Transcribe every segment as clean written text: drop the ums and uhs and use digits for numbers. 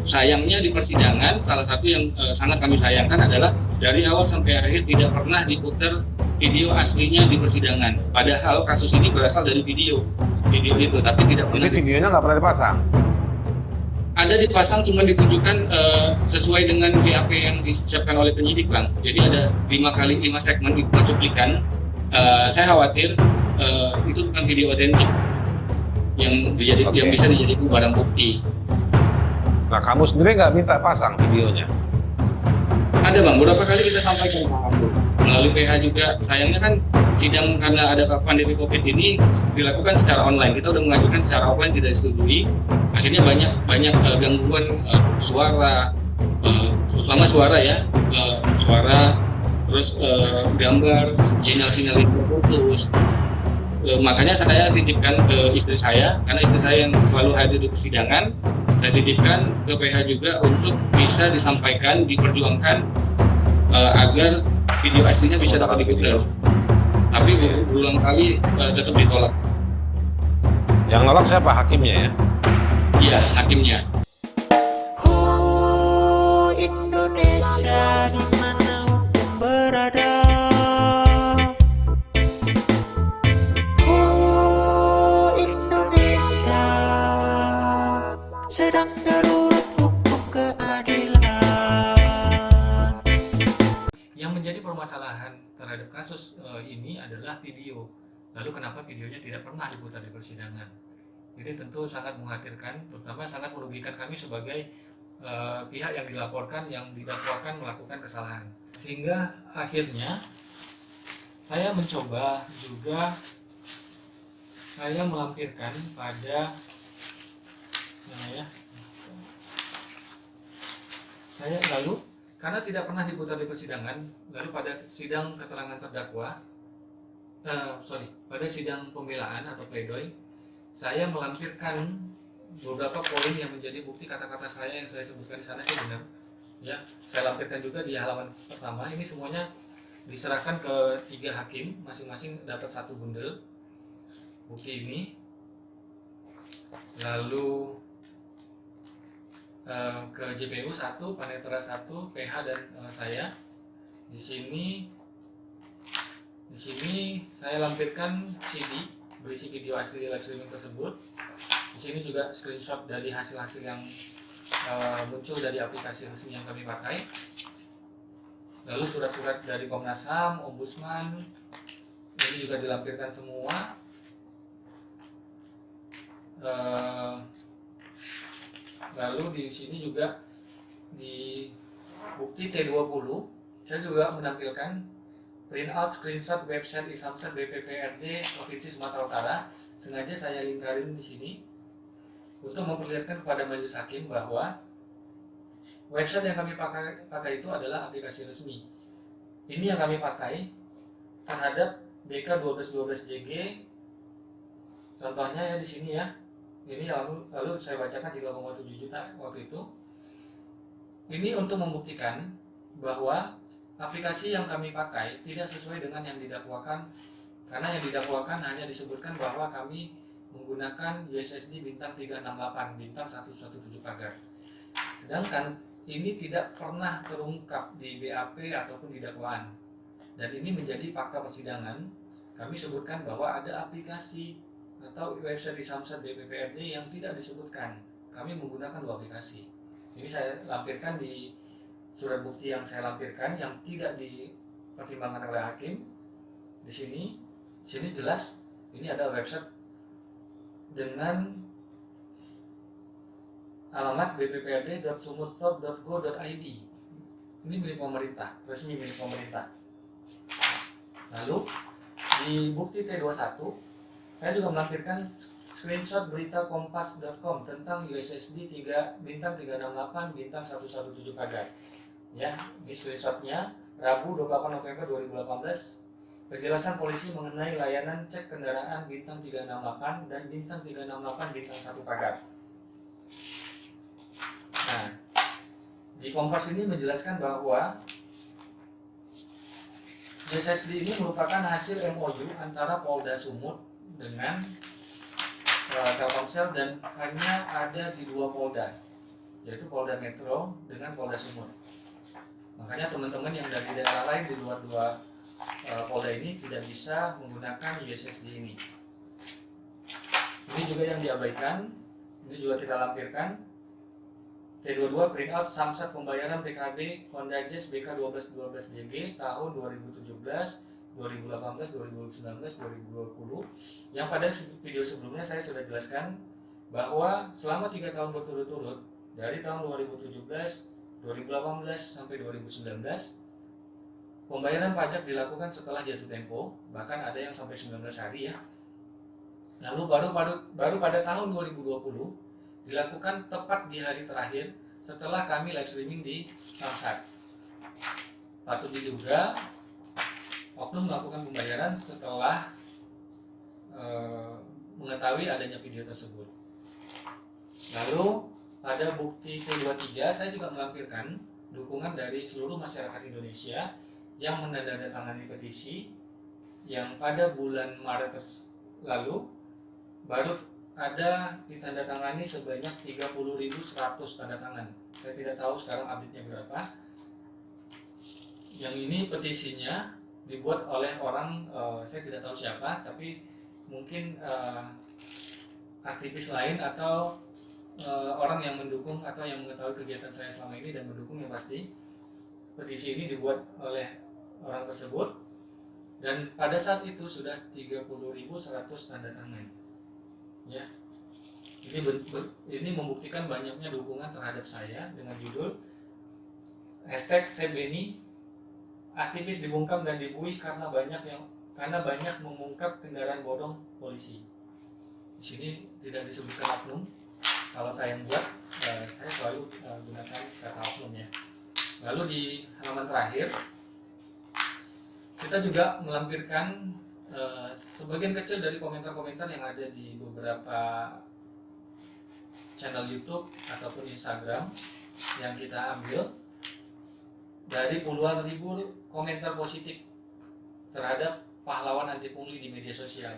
Sayangnya di persidangan salah satu yang sangat kami sayangkan adalah dari awal sampai akhir tidak pernah diputar video aslinya di persidangan. Padahal kasus ini berasal dari video itu, tapi tidak Jadi pernah videonya nggak pernah dipasang. ada dipasang, cuma ditunjukkan sesuai dengan BAP yang disiapkan oleh penyidik, Bang. Jadi ada 5 segmen cuplikan. Saya khawatir itu bukan video otentik yang bisa dijadikan barang bukti. Nah, kamu sendiri nggak minta pasang videonya? Ada, Bang, beberapa kali kita sampaikan melalui PH juga. Sayangnya kan sidang karena ada pandemi COVID ini dilakukan secara online. Kita udah mengajukan secara offline, tidak disetujui. Akhirnya banyak gangguan suara, terutama suara ya, suara, terus gambar, sinyal-sinyal itu putus. Makanya saya titipkan ke istri saya, karena istri saya yang selalu hadir di persidangan. Saya titipkan ke PH juga untuk bisa disampaikan, diperjuangkan agar video aslinya bisa dapat diputar. Tapi berulang kali tetap ditolak. Yang nolak siapa? Hakimnya ya? Iya, hakimnya. Indonesia di mana hukum berada. Indonesia sedang darurat hukum keadilan. Yang menjadi permasalahan terhadap kasus ini adalah video. Lalu kenapa videonya tidak pernah diputar di persidangan? Ini tentu sangat mengkhawatirkan, terutama sangat merugikan kami sebagai pihak yang dilaporkan, yang didakwakan melakukan kesalahan. Sehingga akhirnya saya mencoba juga, saya melampirkan pada saya lalu karena tidak pernah diputar di persidangan, lalu pada sidang keterangan terdakwa, pada sidang pembelaan atau pledoi, saya melampirkan beberapa poin yang menjadi bukti kata-kata saya yang saya sebutkan di sana itu benar. Ya, saya lampirkan juga di halaman pertama. Ini semuanya diserahkan ke 3 hakim, masing-masing dapat 1 bundel bukti ini. Lalu ke JPU 1, Panitera 1, PH dan saya. Di sini saya lampirkan CD berisi video asli live streaming tersebut. Di sini juga screenshot dari hasil-hasil yang muncul dari aplikasi resmi yang kami pakai. Lalu surat-surat dari Komnas HAM, Ombudsman, ini juga dilampirkan semua. Lalu di sini juga di bukti T20 saya juga menampilkan printout screenshot website Isamsat BPPRD Provinsi Sumatera Utara. Sengaja saya lingkarin di sini untuk memperlihatkan kepada majelis hakim bahwa website yang kami pakai itu adalah aplikasi resmi. Ini yang kami pakai terhadap BK 1212JG. Contohnya ya di sini ya. Ini lalu saya bacakan 3,7 juta waktu itu. Ini untuk membuktikan bahwa aplikasi yang kami pakai tidak sesuai dengan yang didakwakan, karena yang didakwakan hanya disebutkan bahwa kami menggunakan USSD bintang 368 bintang 117 pagar. Sedangkan ini tidak pernah terungkap di BAP ataupun di dakwaan. Dan ini menjadi fakta persidangan. Kami sebutkan bahwa ada aplikasi atau website di Samsat BPPRD yang tidak disebutkan. Kami menggunakan 2 aplikasi. Ini saya lampirkan di surat bukti yang saya lampirkan yang tidak dipertimbangkan oleh hakim. Di sini jelas ini ada website dengan alamat bpprd.sumutprop.go.id. Ini milik pemerintah, resmi milik pemerintah. Lalu di bukti T21 saya juga melampirkan screenshot berita kompas.com tentang USSD 3 bintang 368 bintang 117 pagar. Ya, di screenshotnya Rabu 28 November 2018, penjelasan polisi mengenai layanan cek kendaraan bintang 368 dan bintang 368 bintang 1 pagar. Nah, di Kompas ini menjelaskan bahwa USSD ini merupakan hasil MOU antara Polda Sumut dengan Telkomsel dan hanya ada di 2 polda. yaitu Polda Metro dengan Polda Sumut. Makanya teman-teman yang dari daerah lain di luar dua Polda ini tidak bisa menggunakan USSD ini. Ini juga yang diabaikan, ini juga kita lampirkan. T22 printout samsat pembayaran PKB Honda Jazz BK 1212JG tahun 2017, 2018, 2019, 2020 yang pada video sebelumnya saya sudah jelaskan bahwa selama 3 tahun berturut-turut dari tahun 2017, 2018 sampai 2019 pembayaran pajak dilakukan setelah jatuh tempo, bahkan ada yang sampai 19 hari ya. Lalu baru pada tahun 2020 dilakukan tepat di hari terakhir setelah kami live streaming di Samsat. Patut diduga oknum melakukan pembayaran setelah mengetahui adanya video tersebut. Lalu pada bukti T23 saya juga melampirkan dukungan dari seluruh masyarakat Indonesia yang menandatangani petisi yang pada bulan Maret lalu baru ada ditandatangani sebanyak 30.100 tanda tangan. Saya tidak tahu sekarang update-nya berapa. Yang ini petisinya dibuat oleh orang, saya tidak tahu siapa, tapi mungkin aktivis lain atau orang yang mendukung atau yang mengetahui kegiatan saya selama ini dan mendukung yang pasti. Petisi ini dibuat oleh orang tersebut dan pada saat itu sudah 30.100 tanda tangan. Ya, ini membuktikan banyaknya dukungan terhadap saya dengan judul #SaveBenny aktivis dibungkam dan dibuih karena banyak mengungkap kendaraan bodong polisi. Di sini tidak disebutkan oknum. Kalau saya yang buat, saya selalu gunakan kata oknum ya. Lalu di halaman terakhir kita juga melampirkan sebagian kecil dari komentar-komentar yang ada di beberapa channel YouTube ataupun Instagram yang kita ambil dari puluhan ribu komentar positif terhadap pahlawan anti pungli di media sosial.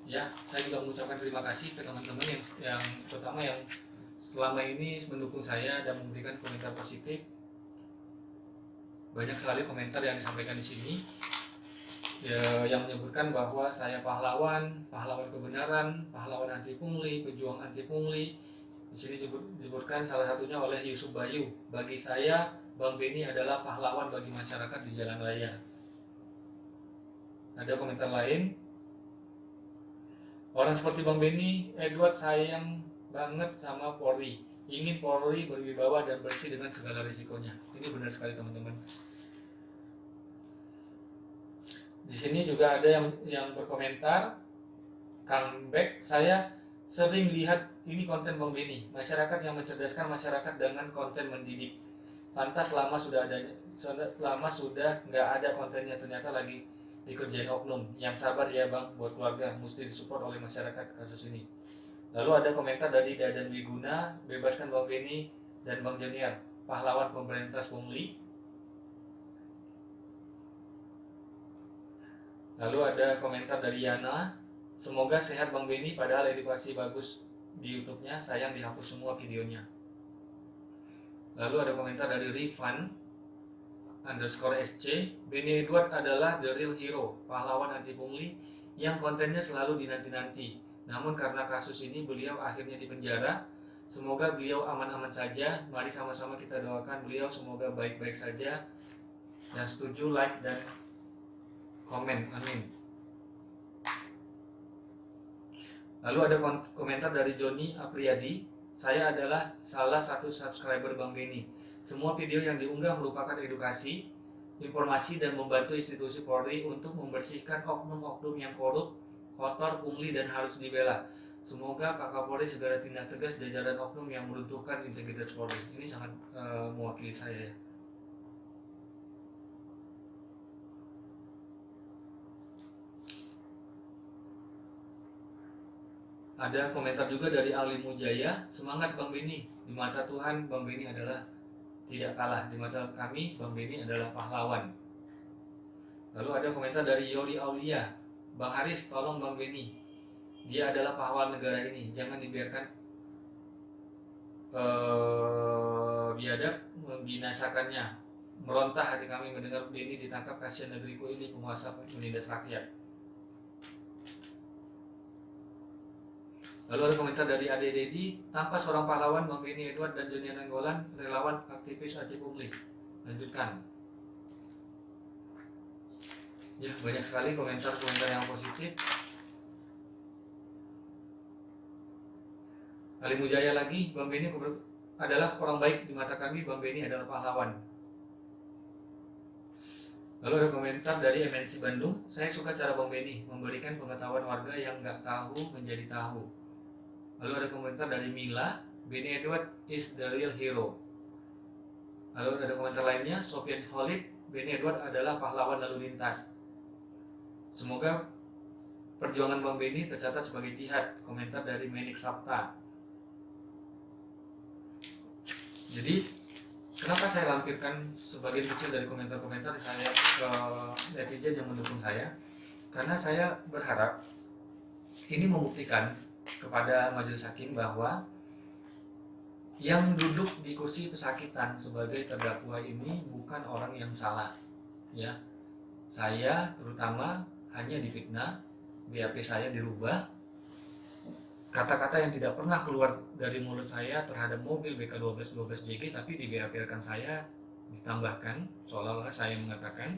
Ya, saya juga mengucapkan terima kasih ke teman-teman yang terutama yang selama ini mendukung saya dan memberikan komentar positif. Banyak sekali komentar yang disampaikan di sini. Ya, yang menyebutkan bahwa saya pahlawan kebenaran, pahlawan anti pungli, pejuang anti pungli. Di sini disebutkan salah satunya oleh Yusuf Bayu. Bagi saya, Bang Benny adalah pahlawan bagi masyarakat di jalan raya. Ada komentar lain. Orang seperti Bang Benny, Edward sayang banget sama Polri. Ingin Polri berwibawa dan bersih dengan segala risikonya. Ini benar sekali teman-teman. Di sini juga ada yang berkomentar, Kang Bek, saya sering lihat ini konten Bang Benny, masyarakat yang mencerdaskan masyarakat dengan konten mendidik. Pantas lama sudah nggak ada kontennya, ternyata lagi dikerjain oknum. Yang sabar ya Bang, buat keluarga, mesti disupport oleh masyarakat kasus ini. Lalu ada komentar dari Dadan Wiguna, bebaskan Bang Benny dan Bang Jeniar, pahlawan pemberantas pungli. Lalu ada komentar dari Yana, semoga sehat Bang Benny, padahal edukasi bagus di YouTube-nya, sayang dihapus semua videonya. Lalu ada komentar dari Rifan_SC, Benny Edward adalah the real hero, pahlawan anti pungli yang kontennya selalu dinanti-nanti. Namun karena kasus ini beliau akhirnya dipenjara. Semoga beliau aman-aman saja. Mari sama-sama kita doakan beliau semoga baik-baik saja. Dan setuju, like dan komen, amin. Lalu ada komentar dari Joni Apriyadi, saya adalah salah satu subscriber Bang Benny. Semua video yang diunggah merupakan edukasi, informasi dan membantu institusi Polri untuk membersihkan oknum-oknum yang korup, kotor, pungli dan harus dibela. Semoga Pak Kapolri segera tindak tegas jajaran oknum yang meruntuhkan integritas Polri. Ini sangat mewakili saya. Ada komentar juga dari Ali Mujaya, semangat Bang Benny, di mata Tuhan Bang Benny adalah tidak kalah, di mata kami Bang Benny adalah pahlawan. Lalu ada komentar dari Yori Aulia, Bang Haris tolong Bang Benny, dia adalah pahlawan negara ini, jangan dibiarkan biadab membinasakannya. Meronta hati kami mendengar Beni ditangkap, kasihan negeriku ini penguasa menindas rakyat. Lalu ada komentar dari Ade Dedi, tanpa seorang pahlawan Bang Beni Edward dan Johnny Nainggolan, relawan aktivis anti pungli. Lanjutkan. Ya, banyak sekali komentar-komentar yang positif. Ali Mujaya lagi, Bang Beni adalah orang baik di mata kami, Bang Beni adalah pahlawan. Lalu ada komentar dari MNC Bandung, saya suka cara Bang Beni memberikan pengetahuan warga yang nggak tahu menjadi tahu. Lalu ada komentar dari Mila, Beni Edward is the real hero. Lalu ada komentar lainnya, Sofian Khalid, Beni Edward adalah pahlawan lalu lintas. Semoga perjuangan Bang Beni tercatat sebagai jihad. Komentar dari Menik Sapta. Jadi kenapa saya lampirkan sebagian kecil dari komentar-komentar saya ke netizen yang mendukung saya? Karena saya berharap ini membuktikan kepada majelis hakim bahwa yang duduk di kursi pesakitan sebagai terdakwa ini bukan orang yang salah. Ya, saya terutama hanya difitnah, BAP saya dirubah. Kata-kata yang tidak pernah keluar dari mulut saya terhadap mobil BK1212JG tapi di BAP rekan saya ditambahkan seolah-olah saya mengatakan,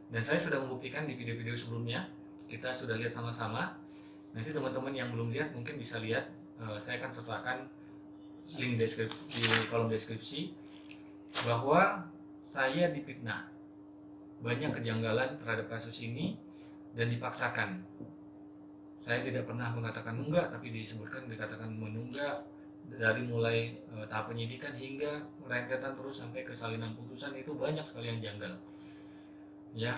dan saya sudah membuktikan di video-video sebelumnya, kita sudah lihat sama-sama. Nanti teman-teman yang belum lihat mungkin bisa lihat, saya akan sertakan link di kolom deskripsi bahwa saya difitnah, banyak kejanggalan terhadap kasus ini dan dipaksakan. Saya tidak pernah mengatakan nunggak, tapi dikatakan menunggak dari mulai tahap penyidikan hingga rentetan terus sampai ke salinan putusan, itu banyak sekali yang janggal. Ya,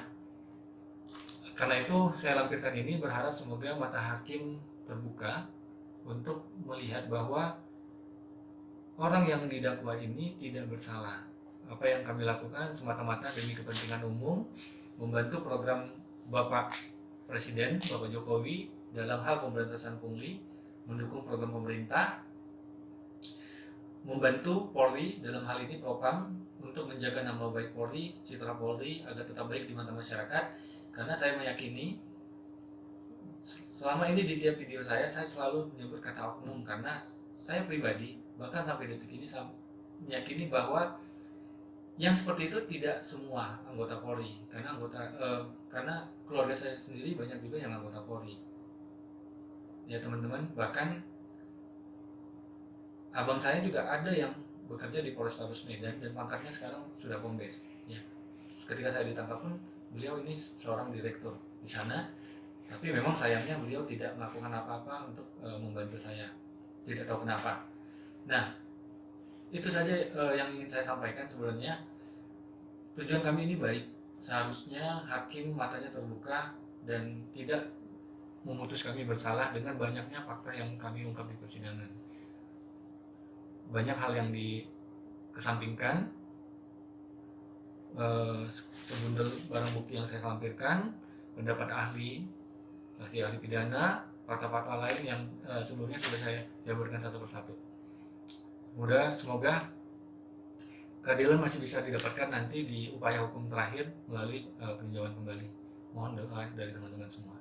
karena itu saya lampirkan ini berharap semoga mata hakim terbuka untuk melihat bahwa orang yang didakwa ini tidak bersalah. Apa yang kami lakukan semata-mata demi kepentingan umum, membantu program Bapak Presiden, Bapak Jokowi dalam hal pemberantasan pungli, mendukung program pemerintah, membantu Polri dalam hal ini Propam untuk menjaga nama baik Polri, citra Polri agar tetap baik di mata masyarakat. Karena saya meyakini selama ini di tiap video saya selalu menyebut kata oknum, karena saya pribadi bahkan sampai detik ini meyakini bahwa yang seperti itu tidak semua anggota Polri, karena keluarga saya sendiri banyak juga yang anggota Polri. Ya teman-teman, bahkan abang saya juga ada yang bekerja di Polrestabes Medan dan pangkatnya sekarang sudah kombes. Ya, ketika saya ditangkap pun beliau ini seorang direktur di sana, tapi memang sayangnya beliau tidak melakukan apa-apa untuk membantu saya. Tidak tahu kenapa. Nah, itu saja yang ingin saya sampaikan. Sebenarnya tujuan kami ini baik. Seharusnya hakim matanya terbuka dan tidak memutus kami bersalah dengan banyaknya fakta yang kami ungkap di persidangan. Banyak hal yang dikesampingkan, sebundel barang bukti yang saya lampirkan, pendapat ahli, saksi ahli pidana, fakta-fakta lain yang sebelumnya sudah saya jabarkan satu persatu. Semoga keadilan masih bisa didapatkan nanti di upaya hukum terakhir melalui peninjauan kembali. Mohon doa dari teman-teman semua.